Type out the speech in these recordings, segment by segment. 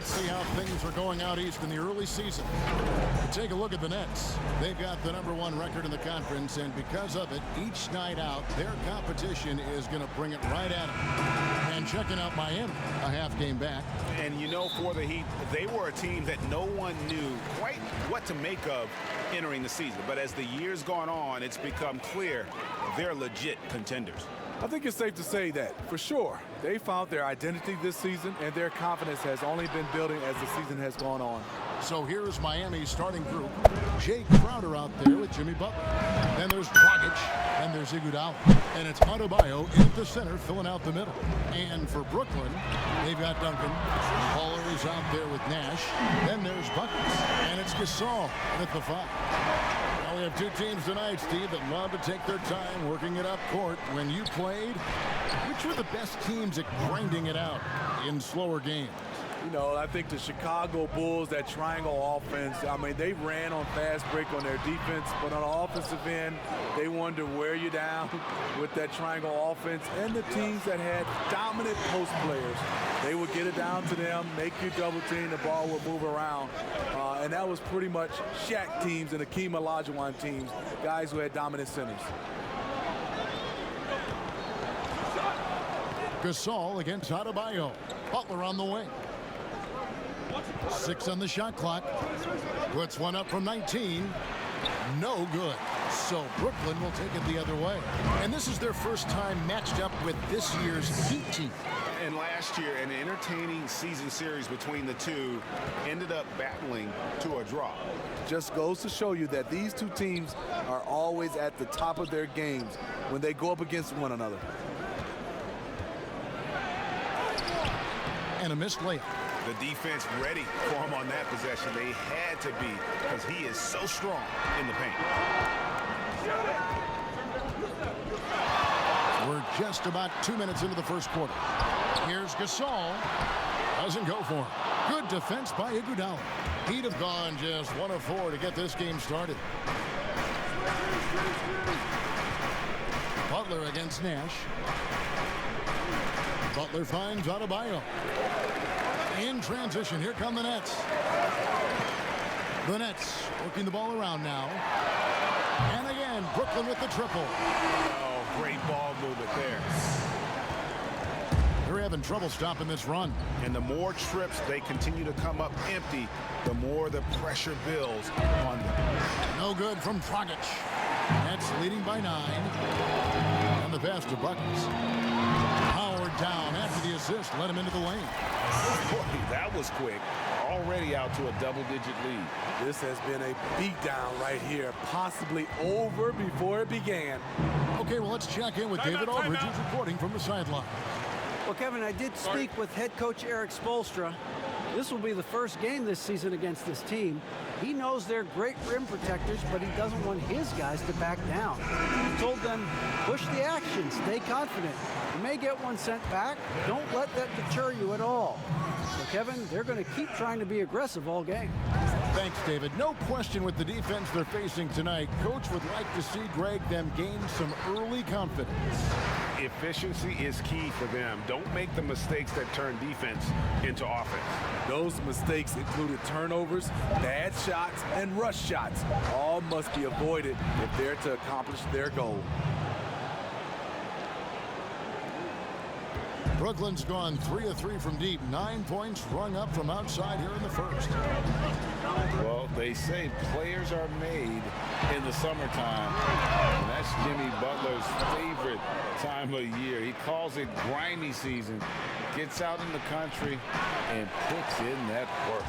let's see how things are going out east in the early season. Take a look at the Nets. They've got the #1 record in the conference, and because of it, each night out, their competition is going to bring it right at them. And checking out Miami, a half game back. And you know, for the Heat, they were a team that no one knew quite what to make of entering the season. But as the years gone on, it's become clear they're legit contenders. I think it's safe to say that, for sure. They found their identity this season, and their confidence has only been building as the season has gone on. So here's Miami's starting group. Jay Crowder out there with Jimmy Butler. Then there's Dragic, and there's Iguodala. And it's Adebayo in the center, filling out the middle. And for Brooklyn, they've got Duncan. Buttler is out there with Nash. Then there's Buckets, and it's Gasol at the 5. Now we have two teams tonight, Steve, that love to take their time working it up court. When you played, which were the best teams at grinding it out in slower games? You know, I think the Chicago Bulls, that triangle offense, I mean, they ran on fast break on their defense, but on the offensive end, they wanted to wear you down with that triangle offense. And the teams that had dominant post players, they would get it down to them, make you double team, the ball would move around. And that was pretty much Shaq teams and Hakeem Olajuwon teams, guys who had dominant centers. Gasol against Adebayo. Butler on the wing. 6 on the shot clock. Puts one up from 19. No good. So Brooklyn will take it the other way. And this is their first time matched up with this year's Heat team. And last year, an entertaining season series between the two ended up battling to a draw. Just goes to show you that these two teams are always at the top of their games when they go up against one another. And a missed layup. The defense ready for him on that possession. They had to be, because he is so strong in the paint. We're just about 2 minutes into the first quarter. Here's Gasol. Doesn't go for him. Good defense by Iguodala. He'd have gone just 1 of 4 to get this game started. Butler against Nash. Butler finds Adebayo. In transition, here come the Nets. The Nets working the ball around now. And again, Brooklyn with the triple. Oh, great ball movement there. They're having trouble stopping this run. And the more trips they continue to come up empty, the more the pressure builds on them. No good from Dragic. Nets leading by 9. And the pass to Buckets. Howard down after the assist, let him into the lane. Boy, that was quick. Already out to a double-digit lead. This has been a beatdown right here, possibly over before it began. Okay, well, let's check in with David Aldridge, who's reporting from the sideline. Well, Kevin, I did speak with head coach Eric Spoelstra. This will be the first game this season against this team. He knows they're great rim protectors, but he doesn't want his guys to back down. He told them, push the action, stay confident. You may get one sent back. Don't let that deter you at all. So, Kevin, they're going to keep trying to be aggressive all game. Thanks, David. No question with the defense they're facing tonight. Coach would like to see Greg them gain some early confidence. Efficiency is key for them. Don't make the mistakes that turn defense into offense. Those mistakes included turnovers, bad shots, and rush shots. All must be avoided if they're to accomplish their goal. Brooklyn's gone 3 of 3 from deep. 9 points rung up from outside here in the first. Well, they say players are made in the summertime. And that's Jimmy Butler's favorite time of year. He calls it grimy season. Gets out in the country and puts in that work.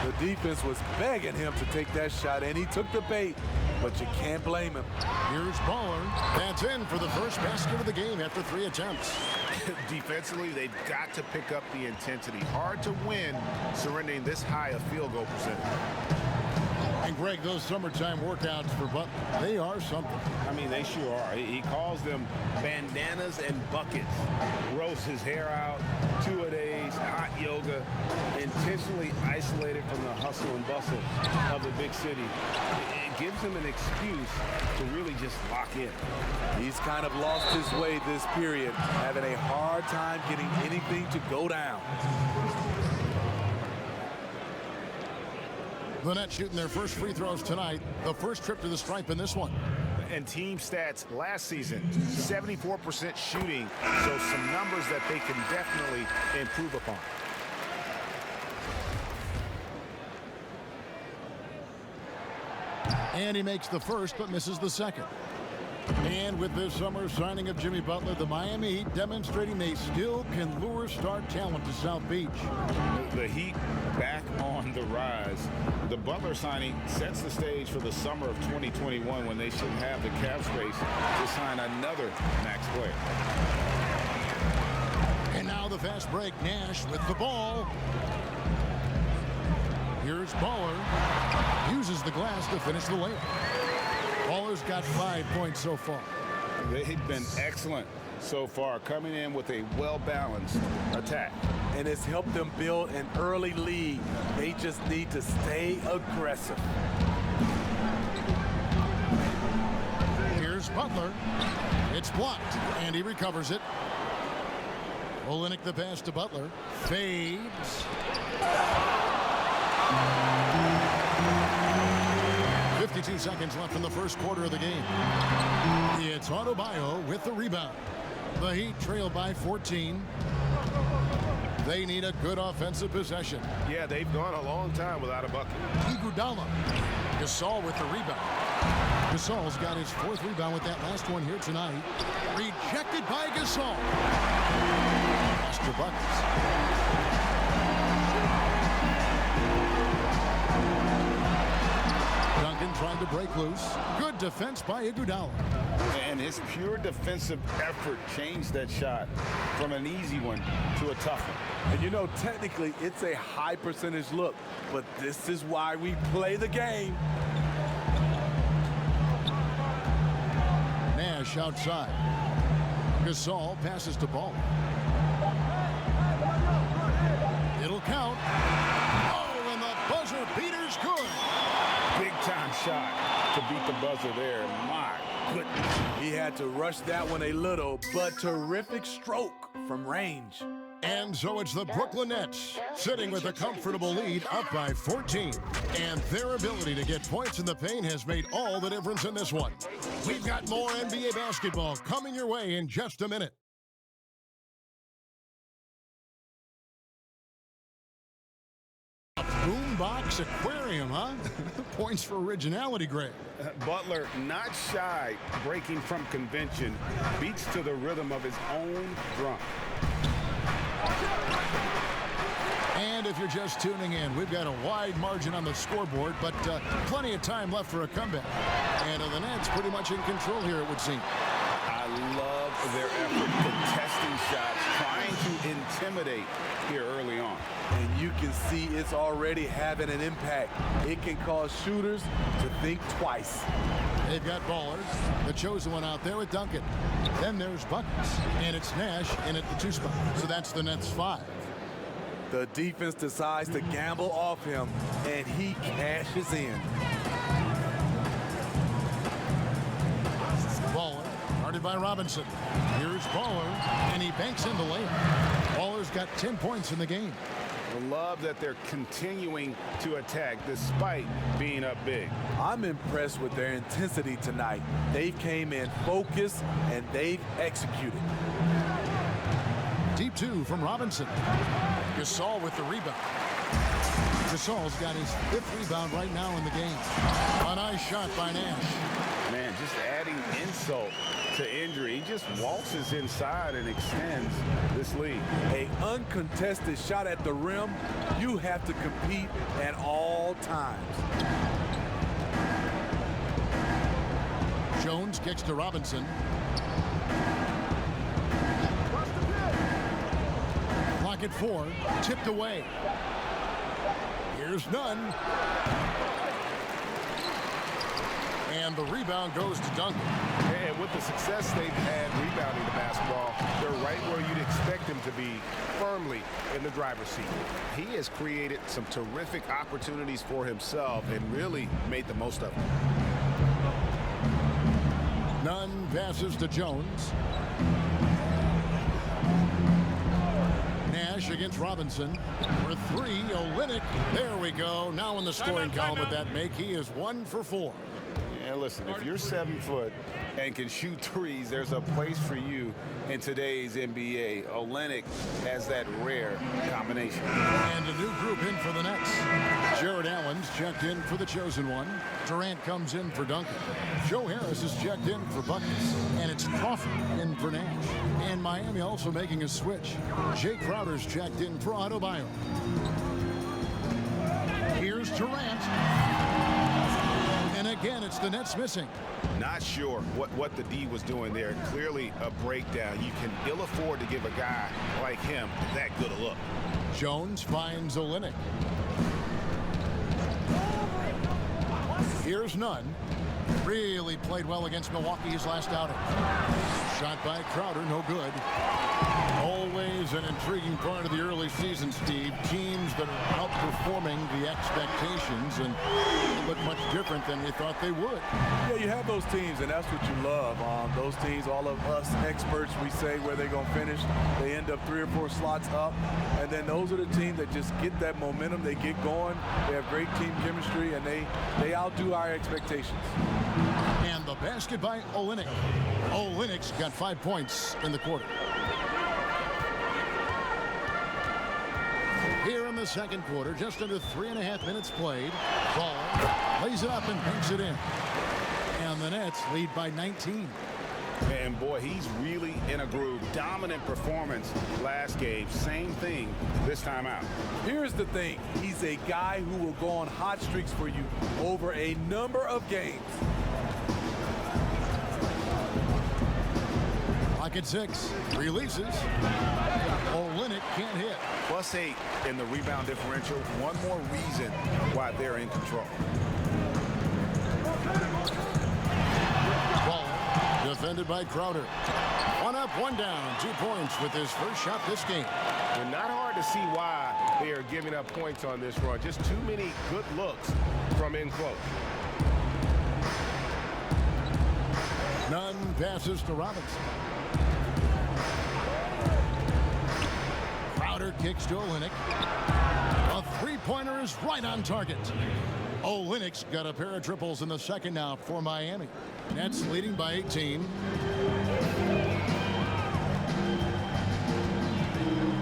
The defense was begging him to take that shot, and he took the bait, but you can't blame him. Here's Baller. That's in for the first basket of the game after 3 attempts. Defensively, they've got to pick up the intensity. Hard to win surrendering this high a field goal percentage. And Greg, those summertime workouts for Butler, they are something. I mean, they sure are. He calls them bandanas and buckets. Roasts his hair out, 2-a-days, hot yoga, intentionally isolated from the hustle and bustle of the big city. It gives him an excuse to really just lock in. He's kind of lost his way this period, having a hard time getting anything to go down. The Nets shooting their first free throws tonight. The first trip to the stripe in this one. And team stats last season, 74% shooting, so some numbers that they can definitely improve upon. And he makes the first but misses the second. And with this summer signing of Jimmy Butler, the Miami Heat demonstrating they still can lure star talent to South Beach. The Heat back on the rise. The Butler signing sets the stage for the summer of 2021 when they should have the cap space to sign another max player. And now the fast break. Nash with the ball. Here's Baller. Uses the glass to finish the layup. Baller's got 5 points so far. They've been excellent so far, coming in with a well-balanced attack. And it's helped them build an early lead. They just need to stay aggressive. Here's Buttler. It's blocked, and he recovers it. Olynyk the pass to Buttler. Fades. 52 seconds left in the first quarter of the game. It's Adebayo with the rebound. The Heat trail by 14. They need a good offensive possession. Yeah, they've gone a long time without a bucket. Iguodala. Gasol with the rebound. Gasol's got his fourth rebound with that last one here tonight. Rejected by Gasol. Extra buckets. Trying to break loose. Good defense by Iguodala. And his pure defensive effort changed that shot from an easy one to a tough one. And you know, technically, it's a high percentage look, but this is why we play the game. Nash outside. Gasol passes to Ball. It'll count. Oh, and the buzzer beater's good. Big-time shot to beat the buzzer there. My goodness. He had to rush that one a little, but terrific stroke from range. And so it's the Brooklyn Nets sitting with a comfortable lead up by 14. And their ability to get points in the paint has made all the difference in this one. We've got more NBA basketball coming your way in just a minute. Boombox aquarium, huh? Points for originality, Greg. Butler not shy, breaking from convention, beats to the rhythm of his own drum. And if you're just tuning in, we've got a wide margin on the scoreboard, but plenty of time left for a comeback. And the Nets pretty much in control here, it would seem. I love their effort contesting shots, trying to intimidate here early on. And you can see it's already having an impact. It can cause shooters to think twice. They've got Baller, the chosen one out there with Duncan. Then there's Buckets, and it's Nash in at the 2 spot. So that's the Nets 5. The defense decides to gamble off him, and he cashes in. Baller, guarded by Robinson. Here's Baller, and he banks in the layup. Baller's got 10 points in the game. I love that they're continuing to attack despite being up big. I'm impressed with their intensity tonight. They came in focused, and they've executed. Deep 2 from Robinson. Gasol with the rebound. Gasol's got his 5th rebound right now in the game. A nice shot by Nash. Man, just adding insult to injury. He just waltzes inside and extends this lead. An uncontested shot at the rim, you have to compete at all times. Jones kicks to Robinson. Clock at 4, tipped away. Here's Nunn. And the rebound goes to Duncan. And with the success they've had rebounding the basketball, they're right where you'd expect them to be, firmly in the driver's seat. He has created some terrific opportunities for himself and really made the most of them. Nunn passes to Jones. Nash Dish against Robinson. For three, Olynyk. There we go. Now in the scoring column with that make, he is 1 for 4. Yeah, listen, if you're 7 foot and can shoot threes, there's a place for you in today's NBA. Olynyk has that rare combination. And a new group in for the Nets. Jared Allen's checked in for the chosen one. Durant comes in for Duncan. Joe Harris is checked in for buckets. And it's Crawford in for Nash. And Miami also making a switch. Jay Crowder's checked in for Adebayo. Here's Durant. And again, it's the Nets missing. Not sure what the D was doing there. Clearly a breakdown. You can ill afford to give a guy like him that good a look. Jones finds Olynyk. Here's Nunn. Really played well against Milwaukee his last outing. Shot by Crowder, no good. Always an intriguing part of the early season, Steve. Teams that are outperforming the expectations and look much different than we thought they would. Yeah, you have those teams, and that's what you love. Those teams, all of us experts, we say where they're going to finish. They end up 3 or 4 slots up, and then those are the teams that just get that momentum. They get going. They have great team chemistry, and they outdo our expectations. And the basket by Olynyk. Olynyk's got 5 points in the quarter. Here in the second quarter, just under 3.5 minutes played. Ball lays it up and banks it in. And the Nets lead by 19. And boy, he's really in a groove. Dominant performance last game. Same thing this time out. Here's the thing. He's a guy who will go on hot streaks for you over a number of games. Pocket 6. Releases. Olynyk can't hit. +8 in the rebound differential. One more reason why they're in control. Ball defended by Crowder. 1 up, 1 down. 2 points with his first shot this game. And not hard to see why they are giving up points on this run. Just too many good looks from in close. Nunn passes to Robinson. Crowder kicks to Olynyk. A three-pointer is right on target. Olynyk's got a pair of triples in the second now for Miami. Nets leading by 18.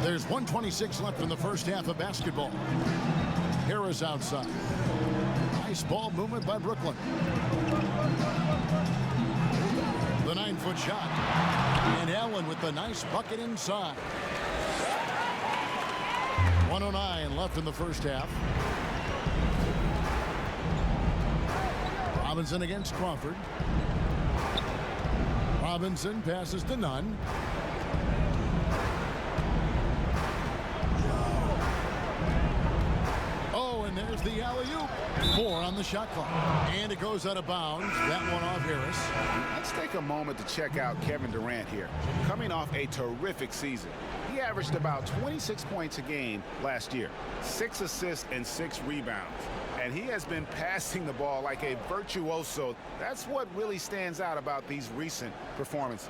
There's 1:26 left in the first half of basketball. Harris outside. Nice ball movement by Brooklyn. The 9-foot shot. And Allen with the nice bucket inside. 1:09 left in the first half. Robinson against Crawford. Robinson passes to Nunn. Oh, and there's the alley-oop. 4 on the shot clock. And it goes out of bounds. That one off Harris. Let's take a moment to check out Kevin Durant here. Coming off a terrific season. He averaged about 26 points a game last year. 6 assists and 6 rebounds. And he has been passing the ball like a virtuoso. That's what really stands out about these recent performances.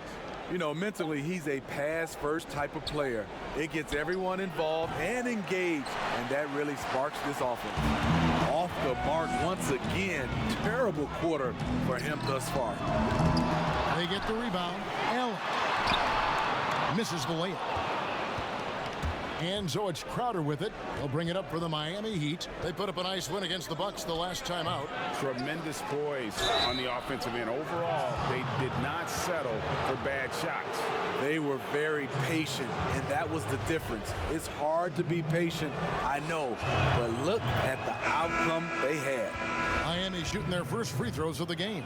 You know, mentally, he's a pass-first type of player. It gets everyone involved and engaged, and that really sparks this offense. Off the mark once again. Terrible quarter for him thus far. They get the rebound. Allen misses the layup. And so it's Crowder with it. He'll bring it up for the Miami Heat. They put up a nice win against the Bucks the last time out. Tremendous poise on the offensive end. Overall, they did not settle for bad shots. They were very patient, and that was the difference. It's hard to be patient, I know, but look at the outcome they had. Miami shooting their first free throws of the game.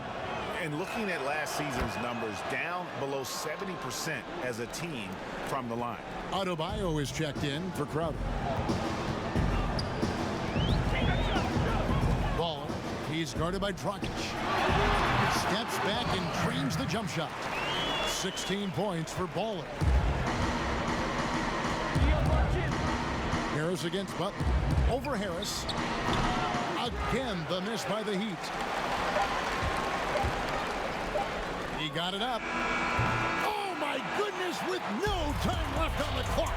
And looking at last season's numbers, down below 70% as a team from the line. Adebayo is checked in for Crowder. Ball. He's guarded by Dragic. Steps back and dreams the jump shot. 16 points for Baller. Harris against Buttler. Over Harris. Again, the miss by the Heat. He got it up. Oh, my goodness, with no time left on the clock.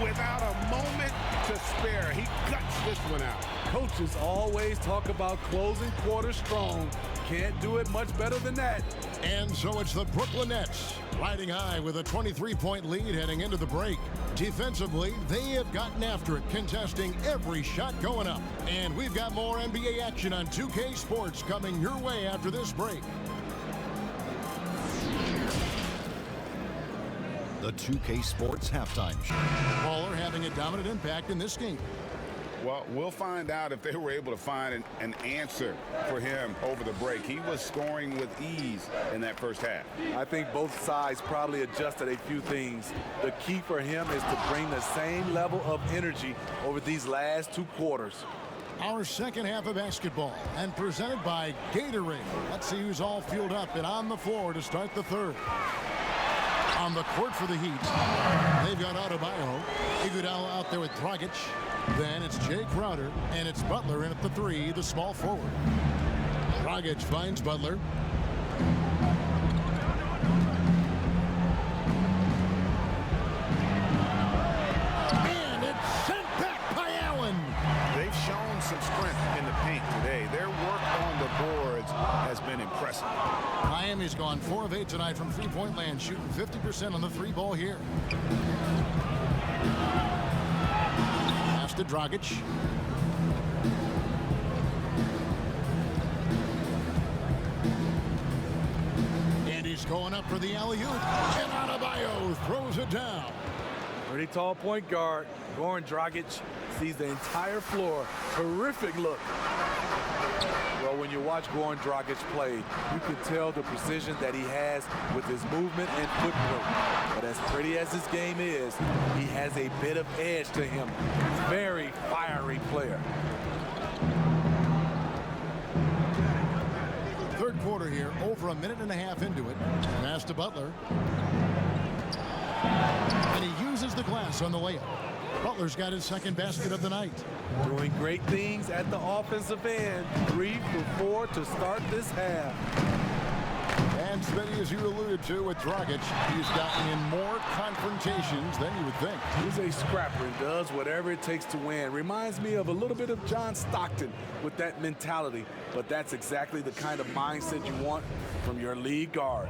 Without a moment to spare, he guts this one out. Coaches always talk about closing quarters strong. Can't do it much better than that. And so it's the Brooklyn Nets riding high with a 23-point lead heading into the break. Defensively, they have gotten after it, contesting every shot going up. And we've got more NBA action on 2K Sports coming your way after this break. The 2K Sports Halftime Show. Baller having a dominant impact in this game. Well, we'll find out if they were able to find an answer for him over the break. He was scoring with ease in that first half. I think both sides probably adjusted a few things. The key for him is to bring the same level of energy over these last 2 quarters. Our second half of basketball, and presented by Gatorade. Let's see who's all fueled up and on the floor to start the third. On the court for the Heat, they've got Adebayo, Iguodala out there with Dragic. Then it's Jay Crowder, and it's Buttler in at the 3, the small forward. Dragic finds Buttler. And it's sent back by Allen. They've shown some strength in the paint today. Their work on the boards has been impressive. Miami's gone 4 of 8 tonight from three-point land, shooting 50% on the 3 ball here. Pass to Dragic. And he's going up for the alley-oop. And Adebayo throws it down. Pretty tall point guard. Goran Dragic sees the entire floor. Terrific look. Well, when you watch Goran Dragic play, you can tell the precision that he has with his movement and footwork. But as pretty as his game is, he has a bit of edge to him. Very fiery player. Third quarter here, over a minute and a half into it. Pass to Buttler. And he uses the glass on the layup. Butler's got his second basket of the night. Doing great things at the offensive end. 3 for 4 to start this half. And Smitty, as you alluded to with Dragic, he's gotten in more confrontations than you would think. He's a scrapper and does whatever it takes to win. Reminds me of a little bit of John Stockton with that mentality. But that's exactly the kind of mindset you want from your lead guard.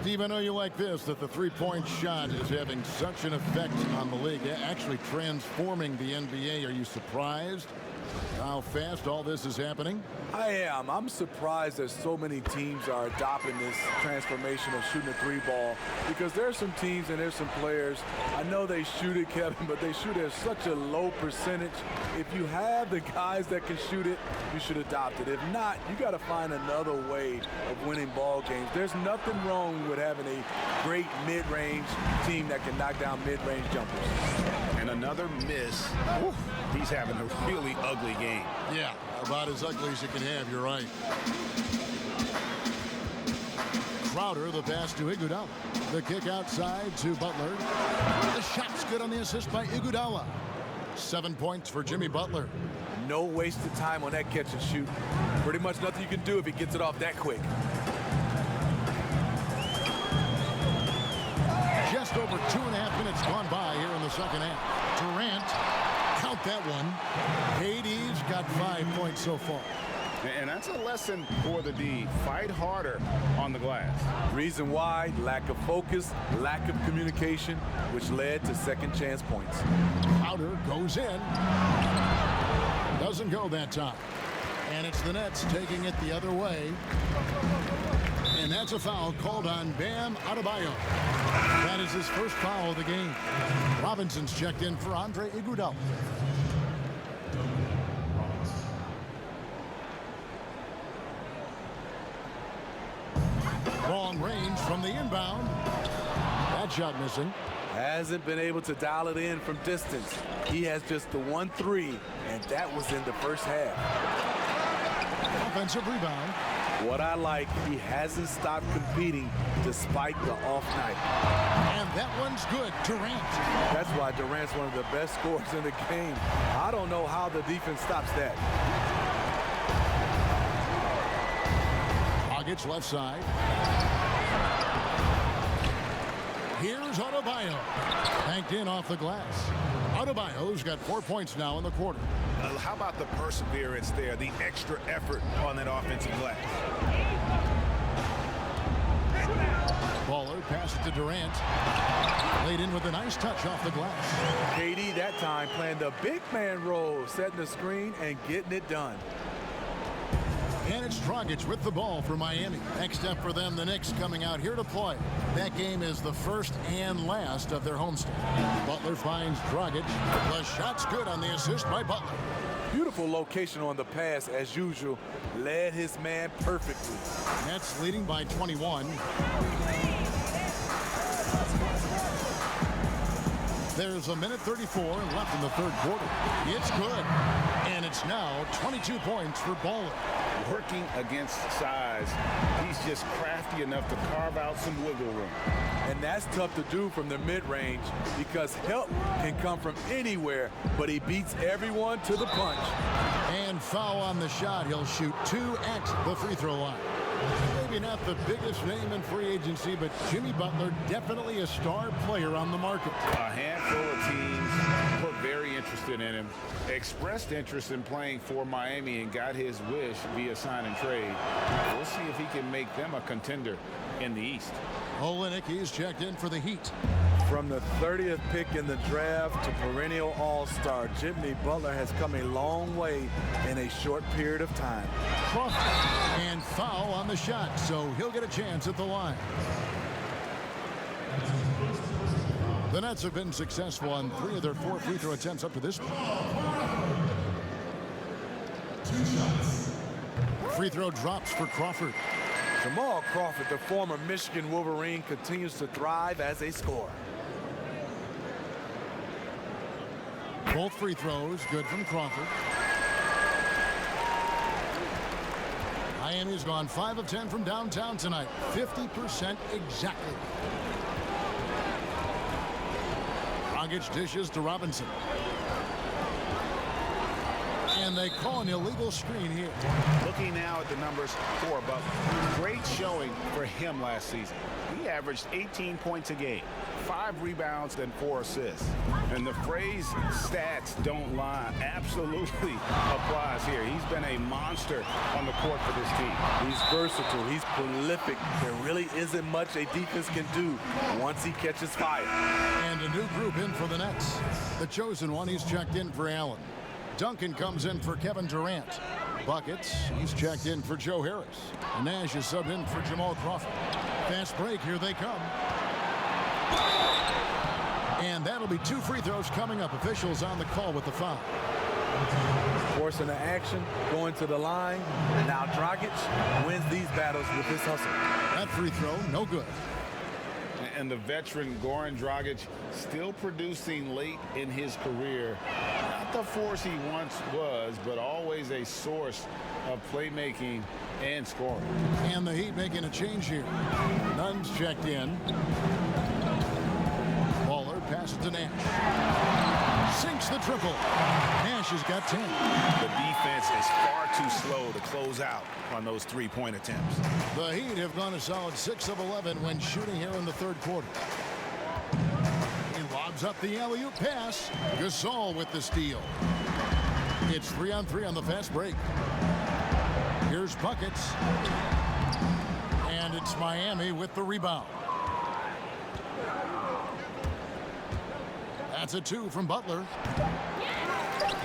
Steve, I know you like this, that the three-point shot is having such an effect on the league, actually transforming the NBA. Are you surprised how fast all this is happening? I am. I'm surprised that so many teams are adopting this transformation of shooting a 3-ball, because there's some teams and there's some players, I know they shoot it, Kevin, but they shoot at such a low percentage. If you have the guys that can shoot it, you should adopt it. If not, you got to find another way of winning ball games. There's nothing wrong with having a great mid-range team that can knock down mid-range jumpers. And another miss. Oof, he's having a really ugly game. Yeah, about as ugly as you can have, you're right. Crowder, the pass to Iguodala. The kick outside to Buttler. The shot's good on the assist by Iguodala. 7 points for Jimmy Buttler. No wasted time on that catch and shoot. Pretty much nothing you can do if he gets it off that quick. Just over 2.5 minutes gone by here in the second half. Durant, count that one. Hades got 5 points so far. And that's a lesson for the D. Fight harder on the glass. Reason why: lack of focus, lack of communication, which led to second chance points. Crowder goes in. Doesn't go that time. And it's the Nets taking it the other way. And that's a foul called on Bam Adebayo. That is his first foul of the game. Robinson's checked in for Andre Iguodala. Long range from the inbound. That shot missing. Hasn't been able to dial it in from distance. He has just the 1-3, and that was in the first half. Offensive rebound. What I like, he hasn't stopped competing despite the off night. And that one's good. Durant. That's why Durant's one of the best scorers in the game. I don't know how the defense stops that. Dragic left side. Here's Adebayo. Banked in off the glass. Adebayo's got 4 points now in the quarter. How about the perseverance there, the extra effort on that offensive glass? Buttler passes to Durant. Laid in with a nice touch off the glass. KD that time playing the big man role, setting the screen and getting it done. And it's Dragic with the ball for Miami. Next up for them, the Knicks coming out here to play. That game is the first and last of their homestand. Buttler finds Dragic. The shot's good on the assist by Buttler. Beautiful location on the pass as usual. Led his man perfectly. Nets leading by 21. There's a minute 34 left in the third quarter. It's good. And it's now 22 points for Buttler. Working against size, he's just crafty enough to carve out some wiggle room. And that's tough to do from the mid-range because help can come from anywhere, but he beats everyone to the punch. And foul on the shot. He'll shoot 2 at the free throw line. Maybe not the biggest name in free agency, but Jimmy Buttler definitely a star player on the market. A handful of teams were very interested in him, expressed interest in playing for Miami, and got his wish via sign and trade. We'll see if he can make them a contender in the East. Olynyk, he's checked in for the Heat. From the 30th pick in the draft to perennial all-star, Jimmy Buttler has come a long way in a short period of time. Crawford, and foul on the shot, so he'll get a chance at the line. The Nets have been successful on 3 of their 4 free throw attempts up to this point. Free throw drops for Crawford. Jamal Crawford, the former Michigan Wolverine, continues to thrive as a scorer. Both free throws good from Crawford. Miami's gone 5 of 10 from downtown tonight. 50% exactly. Dragic dishes to Robinson. And they call an illegal screen here. Looking now at the numbers for Buttler. Great showing for him last season. He averaged 18 points a game, 5 rebounds, and 4 assists. And the phrase stats don't lie absolutely applies here. He's been a monster on the court for this team. He's versatile. He's prolific. There really isn't much a defense can do once he catches fire. And a new group in for the Nets. The chosen one, he's checked in for Allen. Duncan comes in for Kevin Durant. Buckets, he's checked in for Joe Harris. Nash is subbed in for Jamal Crawford. Fast break, here they come. And that'll be 2 free throws coming up. Officials on the call with the foul. Forcing the action, going to the line. And now Dragic wins these battles with his hustle. That free throw, no good. And the veteran Goran Dragic still producing late in his career. Not the force he once was, but always a source of playmaking and scoring. And the Heat making a change here. Nunn's checked in. Buttler passes to Nash. Sinks the triple. Nash has got 10. The defense is far too slow to close out on those 3-point attempts. The Heat have gone a solid 6 of 11 when shooting here in the third quarter. He lobs up the alley-oop pass. Gasol with the steal. It's 3-on-3 on the fast break. Here's buckets. And it's Miami with the rebound. That's a 2 from Buttler.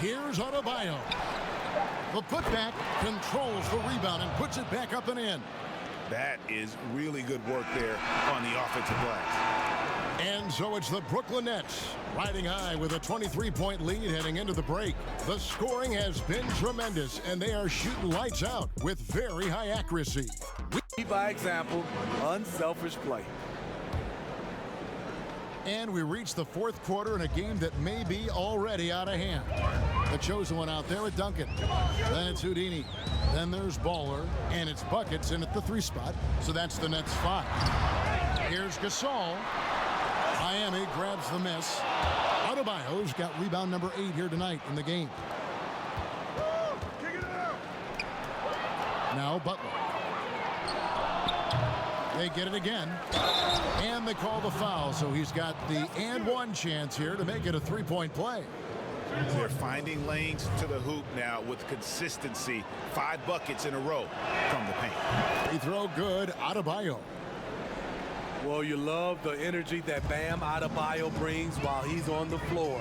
Here's Adebayo. The putback controls the rebound and puts it back up and in. That is really good work there on the offensive glass. And so it's the Brooklyn Nets riding high with a 23-point lead heading into the break. The scoring has been tremendous, and they are shooting lights out with very high accuracy. Lead by example, unselfish play. And we reach the fourth quarter in a game that may be already out of hand. The chosen one out there with Duncan. Then it's Houdini. Then there's Buttler, and it's buckets in at the 3 spot. So that's the Nets 5. Here's Gasol. Miami grabs the miss. Adebayo's got rebound number 8 here tonight in the game. Now Buttler. They get it again. And they call the foul, so he's got the and one chance here to make it a three-point play. They're finding lanes to the hoop now with consistency. 5 buckets in a row from the paint. Free throw good, Adebayo. Well, you love the energy that Bam Adebayo brings while he's on the floor.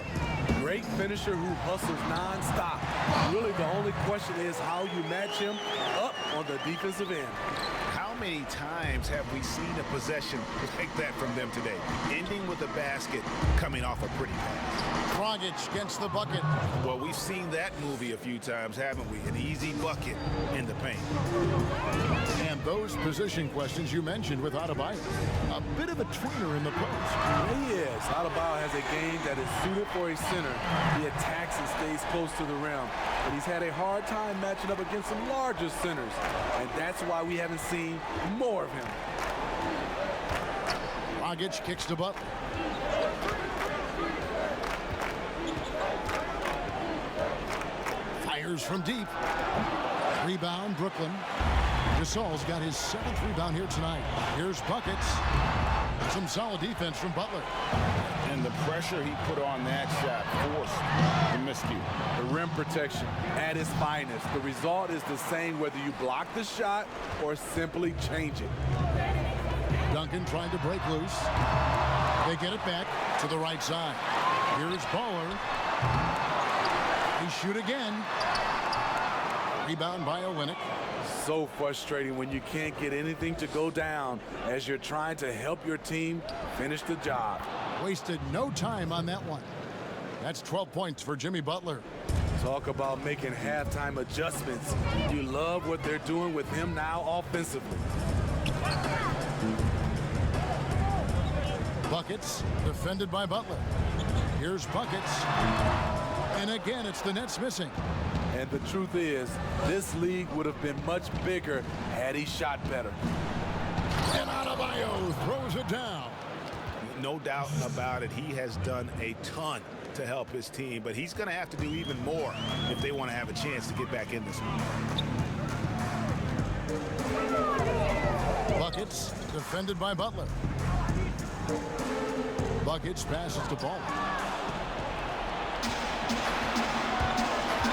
Great finisher who hustles nonstop. Really, the only question is how you match him up on the defensive end. How many times have we seen a possession like that from them today? Ending with a basket, coming off a pretty pass. Dragic gets the bucket. Well, we've seen that movie a few times, haven't we? An easy bucket in the paint. And those position questions you mentioned with Adebayo. A bit of a tweener in the post. He is. Adebayo has a game that is suited for a center. He attacks and stays close to the rim. But he's had a hard time matching up against some larger centers. And that's why we haven't seen more of him. Dragic kicks to Buttler. Fires from deep. Rebound, Brooklyn. Gasol's got his 7th rebound here tonight. Here's buckets. Some solid defense from Buttler. And the pressure he put on that shot forced the miscue. The rim protection at its finest. The result is the same whether you block the shot or simply change it. Duncan trying to break loose. They get it back to the right side. Here's Baller. He shoot again. Rebound by Olynyk. So frustrating when you can't get anything to go down as you're trying to help your team finish the job. Wasted no time on that one. That's 12 points for Jimmy Buttler. Talk about making halftime adjustments. You love what they're doing with him now offensively. Buckets defended by Buttler. Here's buckets. And again, it's the Nets missing. And the truth is, this league would have been much bigger had he shot better. And Adebayo throws it down. No doubt about it. He has done a ton to help his team, but he's going to have to do even more if they want to have a chance to get back in this one. Buckets defended by Buttler. Buckets passes to Ball.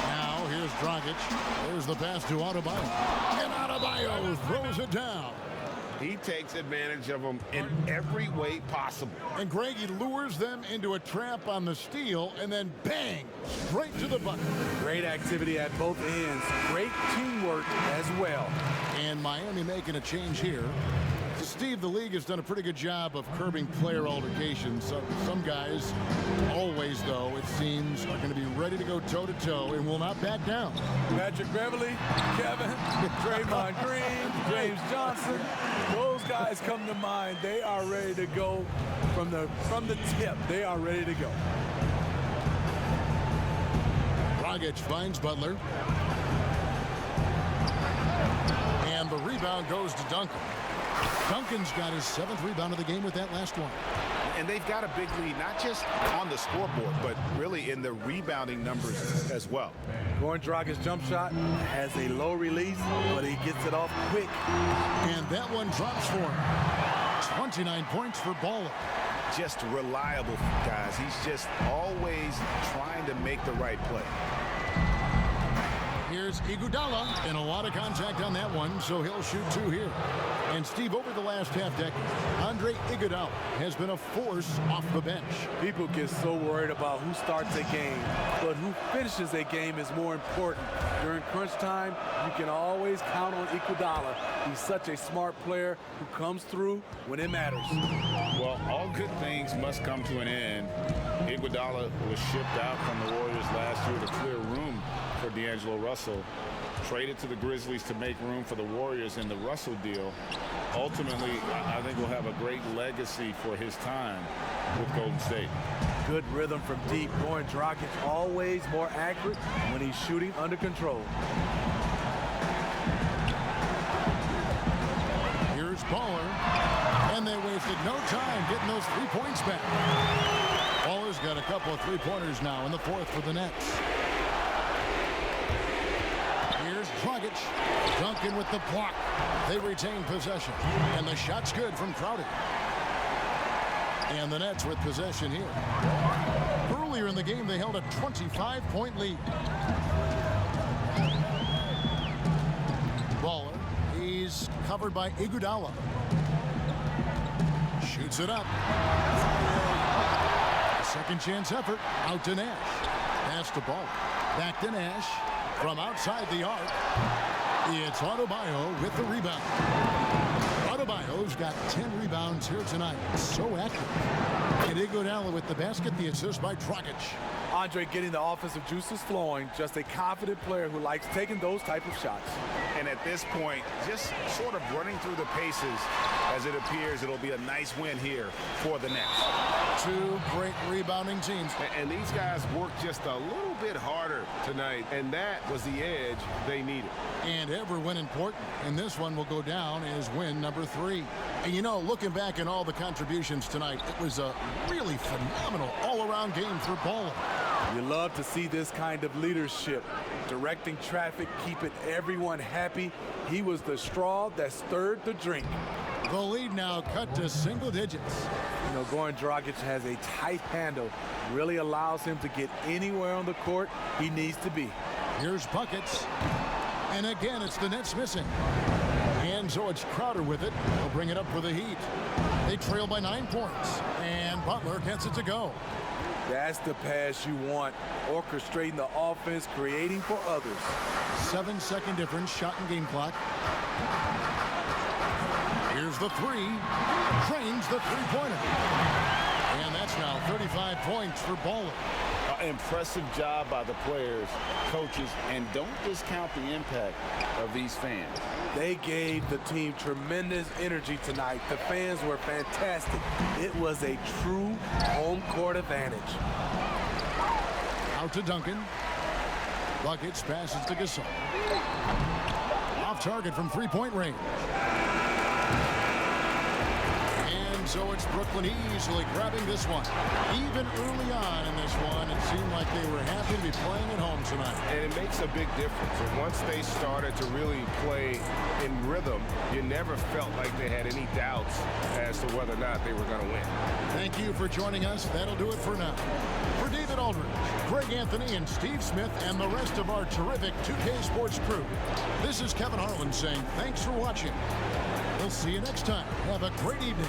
Now here's Dragic. There's the pass to Adebayo. And Adebayo throws it down. He takes advantage of them in every way possible. And Greg, he lures them into a trap on the steal, and then bang, straight to the bucket. Great activity at both ends. Great teamwork as well. And Miami making a change here. Steve, the league has done a pretty good job of curbing player altercations. Some guys, always though, it seems, are going to be ready to go toe-to-toe and will not back down. Patrick Beverly, Kevin, Draymond Green, James Johnson, those guys come to mind. They are ready to go from the tip. They are ready to go. Dragic finds Buttler. And the rebound goes to Duncan. Duncan's got his 7th rebound of the game with that last one. And they've got a big lead, not just on the scoreboard, but really in the rebounding numbers as well. Goran Dragic's jump shot has a low release, but he gets it off quick. And that one drops for him. 29 points for Baller. Just reliable, guys. He's just always trying to make the right play. Here's Iguodala, and a lot of contact on that one, so he'll shoot 2 here. And Steve, over the last half decade, Andre Iguodala has been a force off the bench. People get so worried about who starts a game, but who finishes a game is more important. During crunch time, you can always count on Iguodala. He's such a smart player who comes through when it matters. Well, all good things must come to an end. Iguodala was shipped out from the Warriors last year to clear room for D'Angelo Russell. Traded to the Grizzlies to make room for the Warriors in the Russell deal. Ultimately, I think we'll have a great legacy for his time with Golden State. Good rhythm from deep. Goran Dragic always more accurate when he's shooting under control. Here's Baller. And they wasted no time getting those 3 points back. Baller's got a couple of three-pointers now in the 4th for the Nets. Here's Dragic. Duncan with the block. They retain possession. And the shot's good from Crowder. And the Nets with possession here. Earlier in the game, they held a 25-point lead. Buttler. He's covered by Iguodala. Shoots it up. Second chance effort. Out to Nash. Pass to Ball. Back to Nash. From outside the arc. It's Adebayo with the rebound. Adebayo's got 10 rebounds here tonight. So active. And Iguodala with the basket. The assist by Dragic. Andre getting the offensive juices flowing. Just a confident player who likes taking those type of shots. And at this point, just sort of running through the paces as it appears it'll be a nice win here for the Nets. Two great rebounding teams. And these guys worked just a little bit harder tonight, and that was the edge they needed. And every win important. And this one will go down as win number 3. And you know, looking back at all the contributions tonight, it was a really phenomenal all-around game for Buttler. You love to see this kind of leadership, directing traffic, keeping everyone happy. He was the straw that stirred the drink. The lead now cut to single digits. You know, Goran Dragic has a tight handle, really allows him to get anywhere on the court he needs to be. Here's buckets. And again, it's the Nets missing. And so it's Crowder with it. He'll bring it up for the Heat. They trail by 9 points. And Buttler gets it to go. That's the pass you want. Orchestrating the offense, creating for others. 7-second difference, shot and game clock. Here's the 3. Drains the three-pointer. And that's now 35 points for Buttler. Impressive job by the players, coaches, and don't discount the impact of these fans. They gave the team tremendous energy tonight. The fans were fantastic. It was a true home court advantage. Out to Duncan. Buckets passes to Gasol. Off target from three-point range. And so it's Brooklyn easily grabbing this one. Even early on in this one, it seemed like they were happy to be playing at home tonight. And it makes a big difference. And once they started to really play in rhythm, you never felt like they had any doubts as to whether or not they were going to win. Thank you for joining us. That'll do it for now. For David Aldridge, Greg Anthony, and Steve Smith, and the rest of our terrific 2K Sports crew, this is Kevin Harlan saying thanks for watching. We'll see you next time. Have a great evening.